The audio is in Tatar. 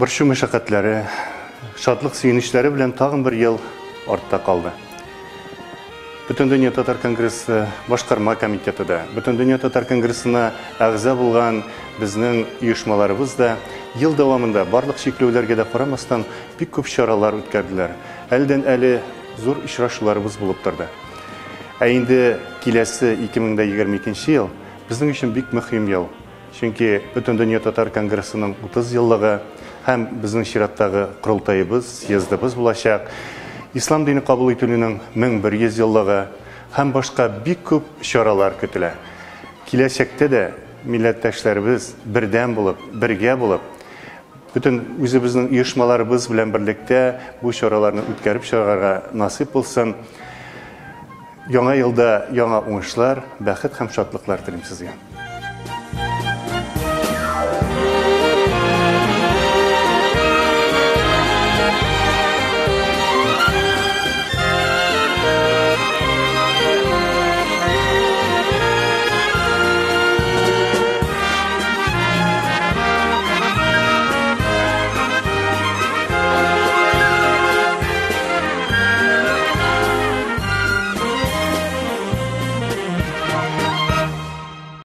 Борчу мәшәкатьләре, шатлык сөенечләре белән тагын бер ел артта калды. Бөтендөнья татар конгрессы башкарма комитеты да, Бөтендөнья татар конгрессына әгъза булган безнең оешмаларыбыз да ел дәвамында барлык чикләүләргә дә карамастан бик күп чаралар үткәрделәр. Әлдән-әле зур очрашуларыбыз булып торды. Ә инде киләсе 2022 ел безнең өчен бик мөһим ел. Чөнки Бөтендөнья татар конгрессының 30 еллыгы һәм безнең чираттагы курултайыбыз, съездыбыз булачак. Ислам дине кабул итүнең 1100 еллыгы һәм башка бик күп чаралар көтелә. Киләчәктә дә милләттәшләребез бердәм булып, бергә булып, бүтән үзебезнең оешмаларыбыз белән берлектә бу чараларны үткәреп чыгарга насыйп булсын. Яңа елда яңа уңышлар, бәхет һәм шатлыклар телим сезгә.